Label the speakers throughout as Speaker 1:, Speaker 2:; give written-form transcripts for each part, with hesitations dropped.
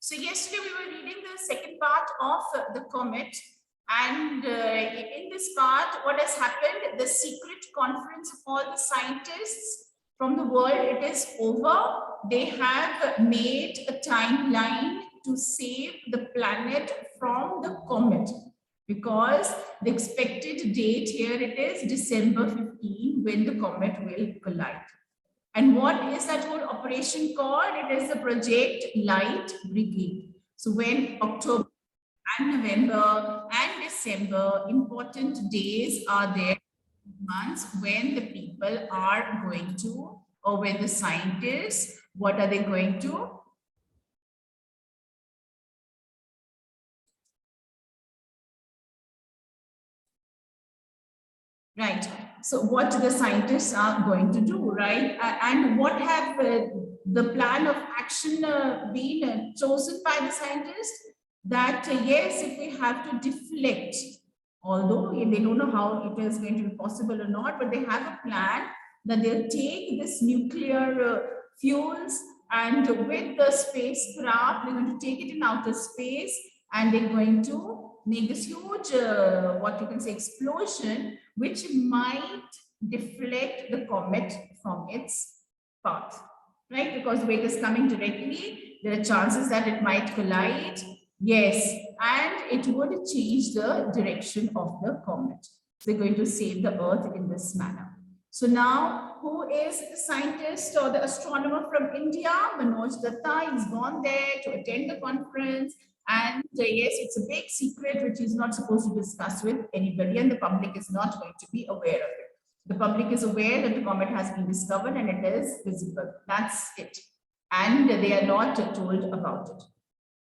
Speaker 1: So yesterday we were reading the second part of the comet, and in this part, what has happened? The secret conference of all the scientists from the world, it is over. They have made a timeline to save the planet from the comet, because the expected date here it is December 15 when the comet will collide. And what is that whole operation called? It is the Project Light Brigade. So when October and November and December, important days are there, months when the people are going to, or when the scientists, what are they going to? Right. So what the scientists are going to do, right? And what have the plan of action been chosen by the scientists? That yes, if we have to deflect, although they don't know how it is going to be possible or not, but they have a plan that they'll take this nuclear fuels, and with the spacecraft, they're going to take it in outer space, and they're going to make this huge, what you can say, explosion, which might deflect the comet from its path, right? Because the way it is coming directly, there are chances that it might collide. Yes, and it would change the direction of the comet. So they're going to save the Earth in this manner. So now, who is the scientist or the astronomer from India? Manoj Datta is gone there to attend the conference. And yes, it's a big secret which he's not supposed to discuss with anybody, and the public is not going to be aware of it. The public is aware that the comet has been discovered and it is visible. That's it. And they are not told about it.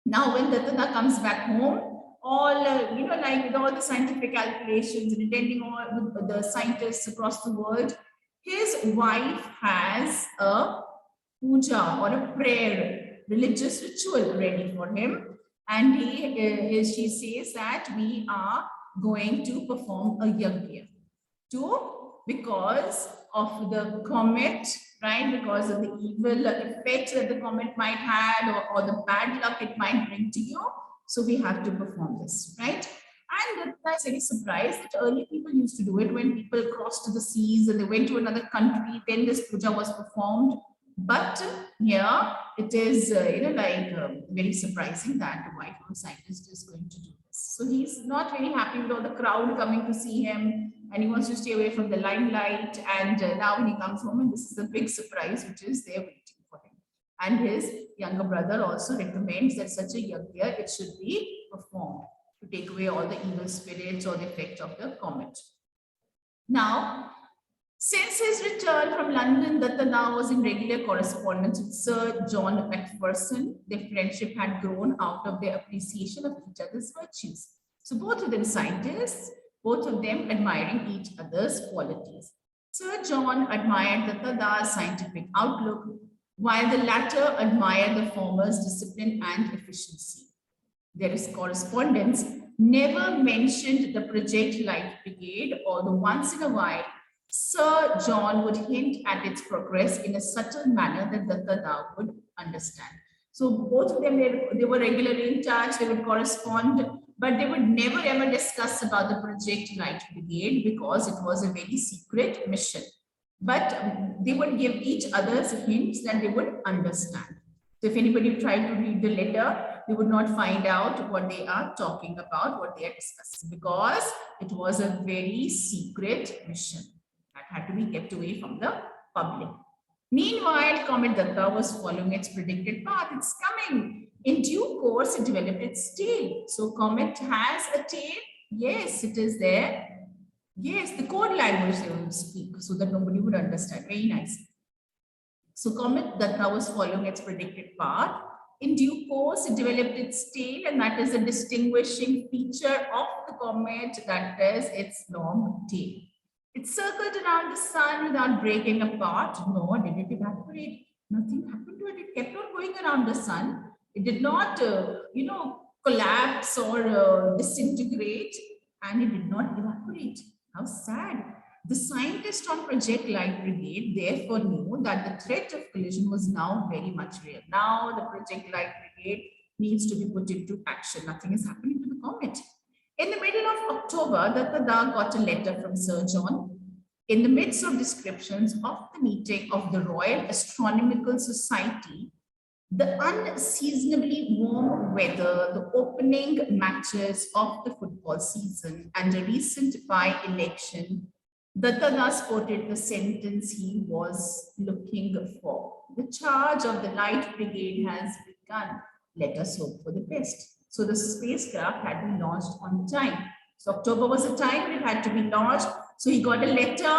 Speaker 1: Now, when Datta comes back home, all, like with all the scientific calculations and attending all the scientists across the world, his wife has a puja or a prayer, religious ritual ready for him. And she says that we are going to perform a yajna because of the comet, right? Because of the evil effect that the comet might have, or the bad luck it might bring to you. So we have to perform this, right? And I was very surprised that early people used to do it when people crossed the seas and they went to another country, then this puja was performed. But here it is, very surprising that the White House scientist is going to do this. So he's not very happy with all the crowd coming to see him, and he wants to stay away from the limelight. And now when he comes home, and this is a big surprise, which is there waiting for him. And his younger brother also recommends that such a yajna, it should be performed to take away all the evil spirits or the effect of the comet. Now, since his return from London, Datta now was in regular correspondence with Sir John Macpherson. Their friendship had grown out of their appreciation of each other's virtues. So both of them scientists, both of them admiring each other's qualities. Sir John admired Datta's scientific outlook, while the latter admired the former's discipline and efficiency. There is correspondence, never mentioned the Project Light Brigade, although once in a while, Sir John would hint at its progress in a subtle manner that Datta now would understand. So both of them, they were regularly in touch, they would correspond, but they would never ever discuss about the Project Light Brigade because it was a very secret mission. But they would give each other's hints that they would understand. So if anybody tried to read the letter, they would not find out what they are talking about, what they are discussing, because it was a very secret mission that had to be kept away from the public. Meanwhile, Comet Datta was following its predicted path. It's coming. In due course, it developed its tail. So Comet has a tail. Yes, it is there. Yes, the code language they will speak so that nobody would understand. Very nice. So Comet Datta was following its predicted path. In due course, it developed its tail, and that is a distinguishing feature of the comet, that is its long tail. It circled around the sun without breaking apart, nor did it evaporate. Nothing happened to it. It kept on going around the sun. It did not, collapse or disintegrate, and it did not evaporate. How sad. The scientists on Project Light Brigade therefore knew that the threat of collision was now very much real. Now the Project Light Brigade needs to be put into action. Nothing is happening to the comet. In the middle of October, Datta got a letter from Sir John. In the midst of descriptions of the meeting of the Royal Astronomical Society, the unseasonably warm weather, the opening matches of the football season, and a recent by-election, Datta quoted the sentence he was looking for. The charge of the Light Brigade has begun. Let us hope for the best. So the spacecraft had been launched on time. So October was the time it had to be launched. So he got a letter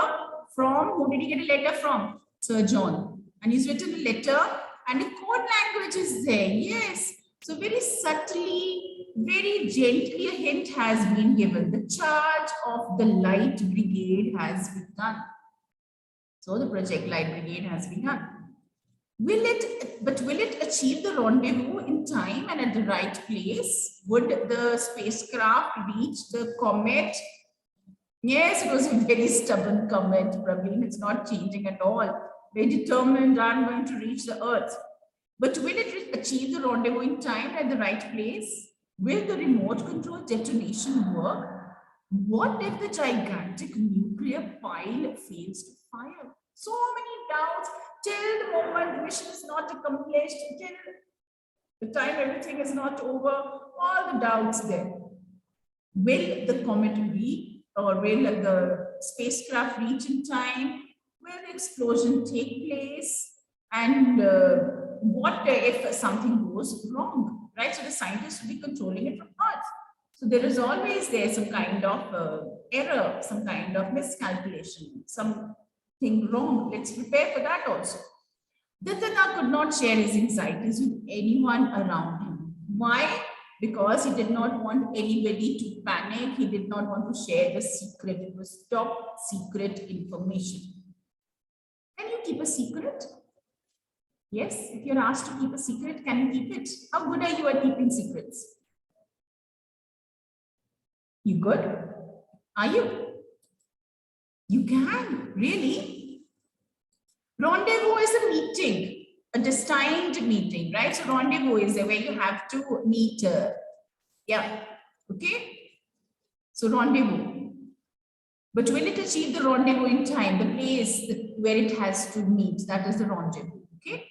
Speaker 1: from, who did he get a letter from? Sir John. And he's written a letter and the code language is there. Yes. So very subtly, very gently a hint has been given. The charge of the Light Brigade has begun. So the Project Light Brigade has begun. Will it achieve the rendezvous in time and at the right place? Would the spacecraft reach the comet? Yes, it was a very stubborn comet, Praveen. It's not changing at all. Very determined, I'm going to reach the Earth. But will it achieve the rendezvous in time and at the right place? Will the remote control detonation work? What if the gigantic nuclear pile fails to fire? So many doubts till the moment mission is not accomplished, till the time everything is not over, all the doubts there. Will the comet reach, or will the spacecraft reach in time? Will the explosion take place? And what if something goes wrong, right? So the scientists will be controlling it from Earth. So there is always there some kind of error, some kind of miscalculation, something wrong. Let's prepare for that also. Datta could not share his anxieties with anyone around him. Why? Because he did not want anybody to panic. He did not want to share the secret. It was top secret information. Can you keep a secret? Yes, if you're asked to keep a secret, can you keep it? How good are you at keeping secrets? You good? Are you? You can, really? Rendezvous is a meeting, a destined meeting, right? So rendezvous is where you have to meet. Yeah, okay? So rendezvous. But will it achieve the rendezvous in time? The place where it has to meet, that is the rendezvous, okay?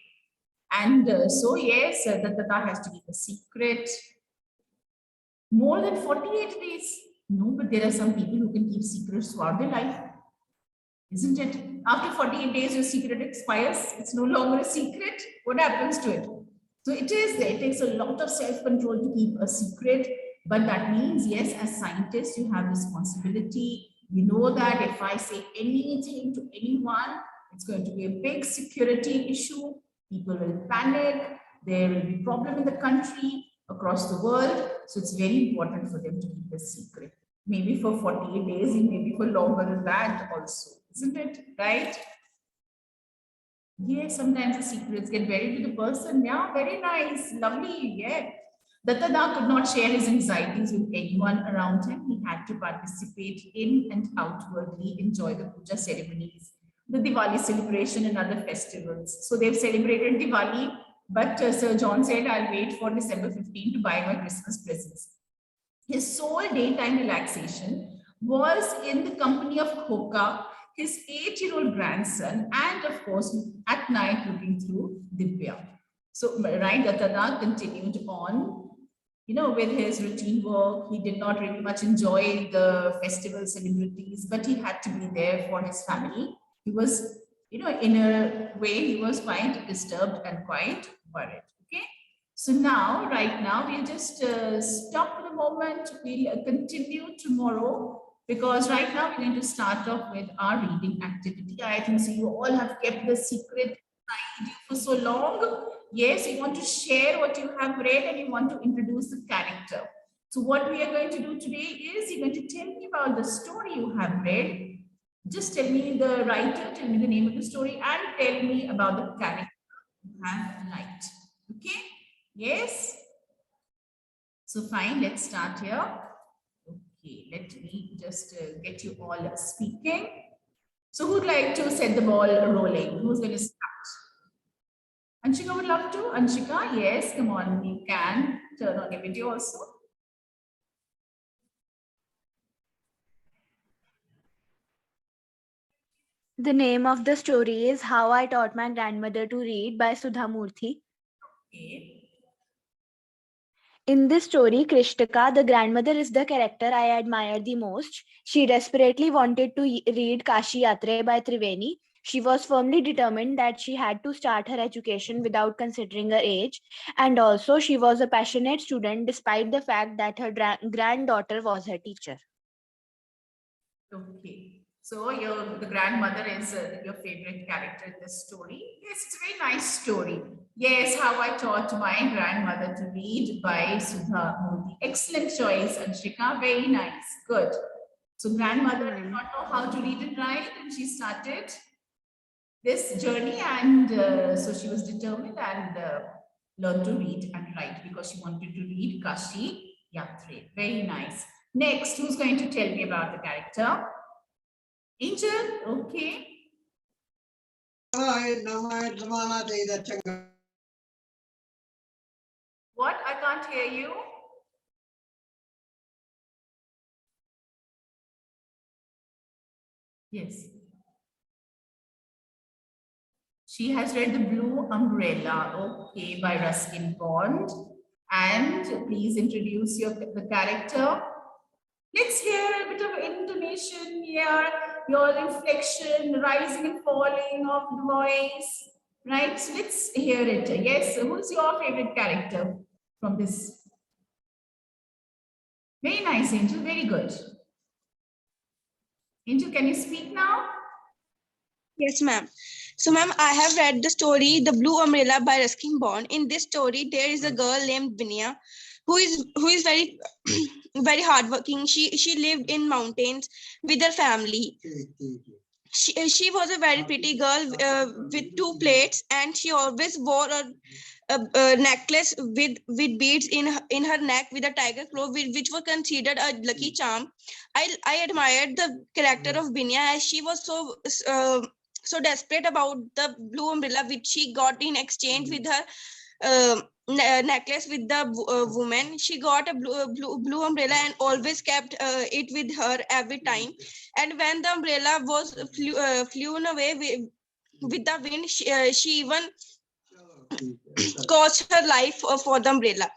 Speaker 1: And so yes, Datta has to keep a secret. More than 48 days. No, but there are some people who can keep secrets throughout their life. Isn't it? After 48 days, your secret expires. It's no longer a secret. What happens to it? So it is there. It takes a lot of self-control to keep a secret. But that means, yes, as scientists, you have responsibility. You know that if I say anything to anyone, it's going to be a big security issue. People will panic. There will be problem in the country, across the world. So it's very important for them to keep a secret. Maybe for 48 days, maybe for longer than that also. Isn't it? Right? Yes, sometimes the secrets get buried with the person. Yeah, very nice. Lovely. Yeah. Datta could not share his anxieties with anyone around him. He had to participate in and outwardly enjoy the puja ceremonies, the Diwali celebration and other festivals. So they've celebrated Diwali, but Sir John said, I'll wait for December 15 to buy my Christmas presents. His sole daytime relaxation was in the company of Khoka, his 8-year-old grandson, and of course, at night looking through Divya. So, right, Datta continued on, with his routine work. He did not really much enjoy the festival celebrities, but he had to be there for his family. He was, in a way, he was quite disturbed and quite worried. Okay. So now, right now, we'll just stop for a moment. We'll continue tomorrow because right now we're going to start off with our reading activity. I think so you all have kept the secret for so long. Yes, you want to share what you have read and you want to introduce the character. So what we are going to do today is you're going to tell me about the story you have read. Just tell me the writer, tell me the name of the story, and tell me about the character you have liked. Okay? Yes? So fine, let's start here. Okay, let me just get you all speaking. So who'd like to set the ball rolling? Who's going to start? Anshika would love to. Anshika, yes, come on, you can turn on your video also.
Speaker 2: The name of the story is How I Taught My Grandmother to Read by Sudha Murthy.
Speaker 1: Okay.
Speaker 2: In this story, Krishtaka, the grandmother, is the character I admire the most. She desperately wanted to read Kashi Yatre by Triveni. She was firmly determined that she had to start her education without considering her age. And also, she was a passionate student despite the fact that her granddaughter was her teacher.
Speaker 1: Okay. So the grandmother is your favorite character in this story. Yes, it's a very nice story. Yes, How I Taught My Grandmother to Read by Sudha Murthy. Excellent choice, Anshika. Very nice. Good. So
Speaker 2: Thank
Speaker 1: grandmother
Speaker 2: you,
Speaker 1: did
Speaker 2: ma'am.
Speaker 1: not know how to read and write, and she started this journey, and so she was determined and learned to read and write because she wanted to read Kashi Yatre. Very nice. Next, who's going to tell me about the character? Angel, okay. What? I can't hear you. Yes. She has read The Blue Umbrella, okay, by Ruskin Bond. And please introduce the character. Let's hear a bit of intonation here, your inflection, rising and falling of the voice, right? So let's hear it. Yes, who's your favorite character from this? Very nice, Angel, very good. Angel, can you speak now?
Speaker 3: Yes, ma'am. So, ma'am, I have read the story The Blue Umbrella by Ruskin Bond. In this story, there is a girl named Vinia who is very very hardworking. She lived in mountains with her family. She was a very pretty girl with two plaits, and she always wore a necklace with beads in her neck with a tiger claw, which was considered a lucky charm. I admired the character of Binya as she was so desperate about the blue umbrella which she got in exchange with her necklace with the woman. She got a blue umbrella and always kept it with her every time. And when the umbrella was flew away with the wind, she even cost her life for the umbrella.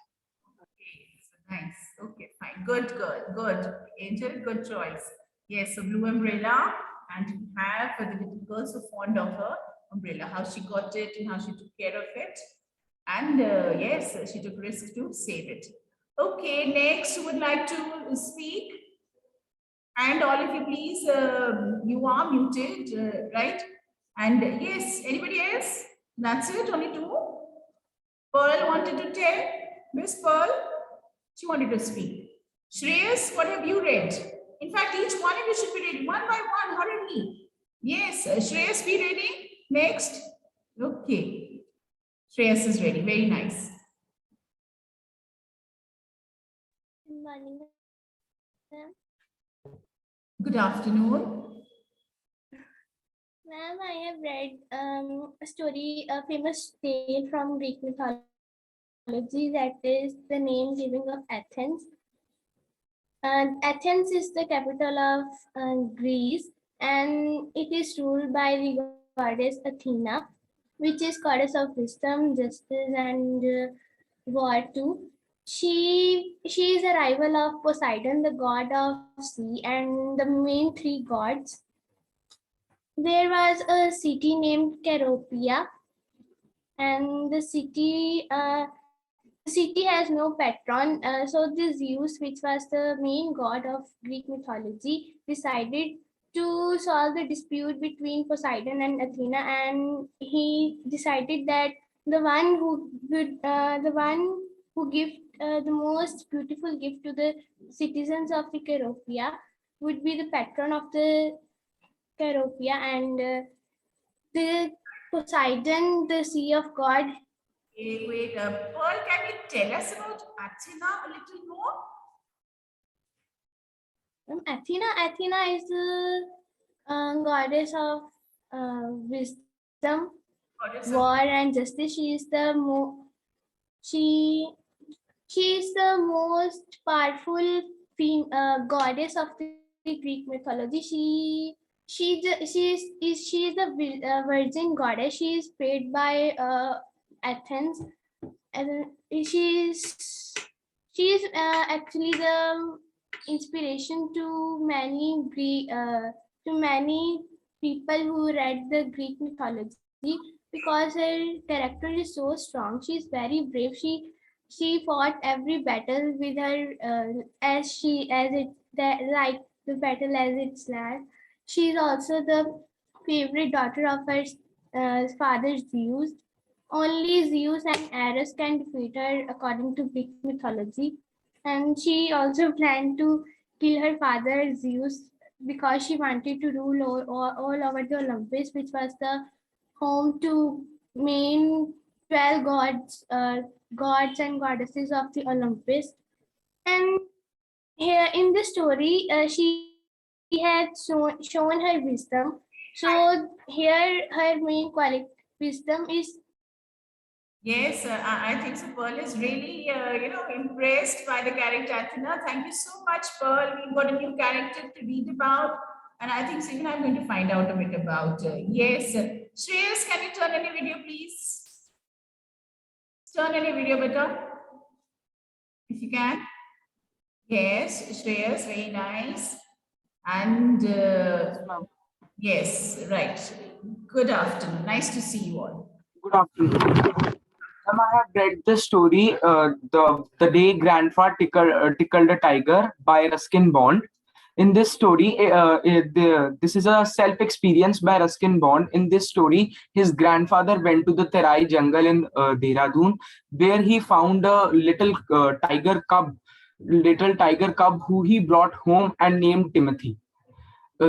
Speaker 1: Nice. Okay, fine. Good, good, good. Angel, good choice. Yes, so blue umbrella, and we have the little girl so fond of her umbrella, how she got it and how she took care of it. And yes, she took risk to save it. Okay, next who would like to speak? And all of you, please, you are muted, right? And yes, anybody else? That's it, only two. Pearl wanted to tell. Miss Pearl, she wanted to speak. Shreyas, what have you read? In fact, each one of you should be reading one by one, hurriedly. Yes, Shreyas, be ready. Next. Okay. Shreyas is ready. Very nice.
Speaker 4: Good morning, ma'am.
Speaker 1: Good afternoon.
Speaker 4: Ma'am, I have read a story, a famous tale from Greek mythology, that is the name giving of Athens. And Athens is the capital of Greece, and it is ruled by the goddess Athena, which is goddess of wisdom, justice, and war too. She is a rival of Poseidon, the god of sea, and the main three gods. There was a city named Caropia, and the city has no patron. So the Zeus, which was the main god of Greek mythology, decided to solve the dispute between Poseidon and Athena, and he decided that the one who give the most beautiful gift to the citizens of the Caropia would be the patron of the Caropia, and the Poseidon, the sea of God.
Speaker 1: Wait, Pearl, can you tell us about Athena a little more?
Speaker 4: Athena is the goddess of wisdom.
Speaker 1: Goddess of
Speaker 4: war and justice. She is the she is the most powerful goddess of the Greek mythology. She is the virgin goddess. She is prayed by Athens, and she is actually the inspiration to many people who read the Greek mythology, because her character is so strong. She is very brave. She fought every battle with her as it that like the battle as its last. She is also the favorite daughter of her father Zeus. Only Zeus and Ares can defeat her according to Greek mythology. And she also planned to kill her father Zeus because she wanted to rule all over the Olympus, which was the home to main 12 gods and goddesses of the Olympus. And here in the story, she had shown her wisdom. So here her main quality wisdom is.
Speaker 1: Yes, I think so. Pearl is really, impressed by the character Athena. Thank you so much, Pearl. We've got a new character to read about, and I think so even I'm going to find out a bit about. Yes, Shreyas, can you turn any video, please? Turn any video, better, if you can. Yes, Shreyas, very nice. And yes, right. Good afternoon. Nice to see you all.
Speaker 5: Good afternoon. I have read the story, the day Grandpa tickled a tiger by Ruskin Bond. In this story, this is a self-experience by Ruskin Bond. In this story, his grandfather went to the Terai jungle in Dehradun, where he found a little tiger cub who he brought home and named Timothy.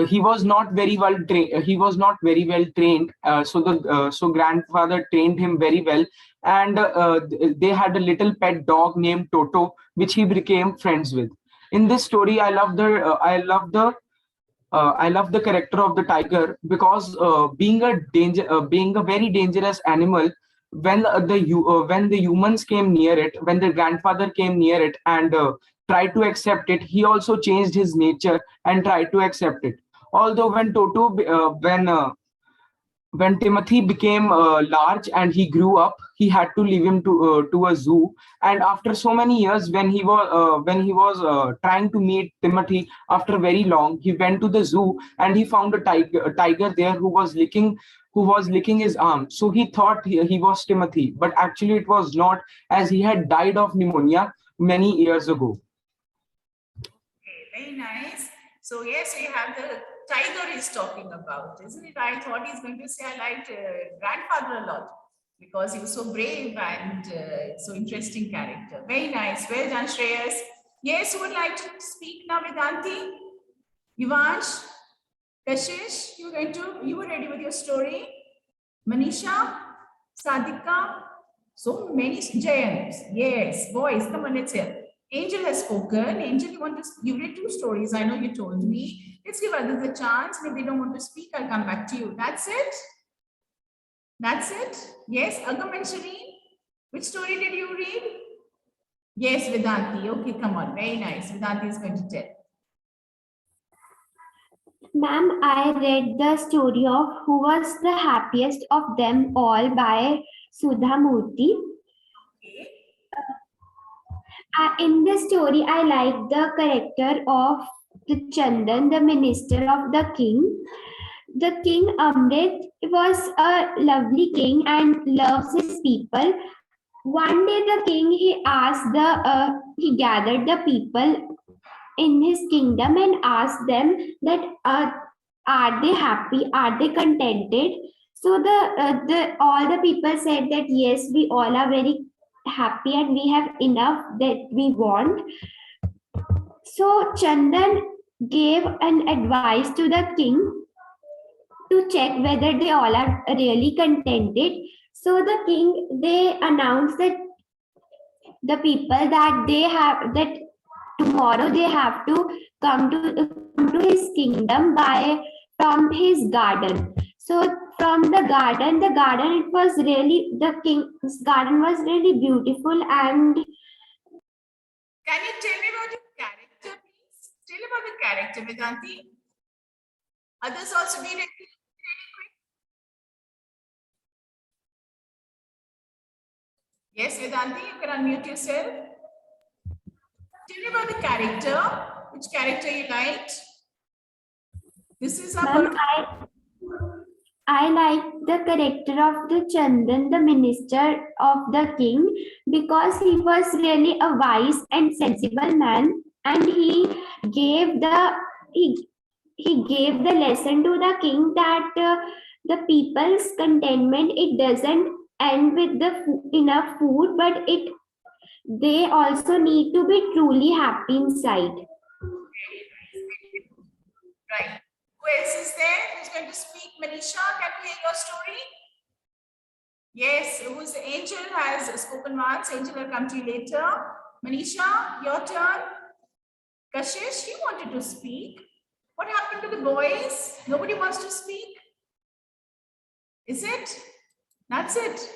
Speaker 5: He was not very well trained. He was not very well trained. So grandfather trained him very well, and they had a little pet dog named Toto, which he became friends with. In this story, I love the character of the tiger because being a very dangerous animal. When the humans came near it, when the grandfather came near it and tried to accept it, he also changed his nature and tried to accept it. Although when Timothy became large and he grew up, he had to leave him to a zoo. And after so many years, when he was trying to meet Timothy after very long, he went to the zoo and he found a tiger there who was licking his arm. So he thought he was Timothy, but actually it was not, as he had died of pneumonia many years ago.
Speaker 1: Okay, very nice. So yes, we have the tiger he's talking about, isn't it? I thought he's going to say I liked grandfather a lot because he was so brave and so interesting character. Very nice. Well done, Shreyas. Yes, who would like to speak now, Vedanti? Yuvansh? Kashish, you were ready with your story? Manisha? Sadika? So many Jayants. Yes, boys, come on, let's hear. Angel has spoken. Angel, you read 2 stories. I know you told me. Let's give others a chance. And if they don't want to speak, I'll come back to you. That's it? That's it? Yes, Agam and Shireen, which story did you read? Yes, Vedanti. Okay, come on. Very nice. Vedanti is going to tell.
Speaker 6: Ma'am, I read the story of Who Was the Happiest of Them All by Sudha Murthy.
Speaker 1: Okay.
Speaker 6: In this story, I like the character of the Chandan, the minister of the king. The king Amrit was a lovely king and loves his people. One day, the king he gathered the people in his kingdom and asked them that are they happy? Are they contented? So all the people said that yes, we all are very happy and we have enough that we want. So Chandan gave an advice to the king to check whether they all are really contented. So the king, they announced that the people that tomorrow they have to come to his kingdom from his garden. So from the garden it was really, the king's garden was really beautiful. And
Speaker 1: Can you tell me about your character, please? Tell about the character, Vedanti. Others also be ready. Quick. Yes, Vedanti, you can unmute yourself. Tell me about the character. Which character you liked? This is our
Speaker 6: ma'am, I like the character of the Chandan, the minister of the king, because he was really a wise and sensible man, and he gave the he gave the lesson to the king that the people's contentment, it doesn't end with the enough food, but they also need to be truly happy inside.
Speaker 1: right. Who else is there? Who's going to speak? Manisha, can we hear your story? Yes, who's Angel has spoken once. Angel will come to you later. Manisha, your turn. Kashish, you wanted to speak. What happened to the boys? Nobody wants to speak. Is it? That's it.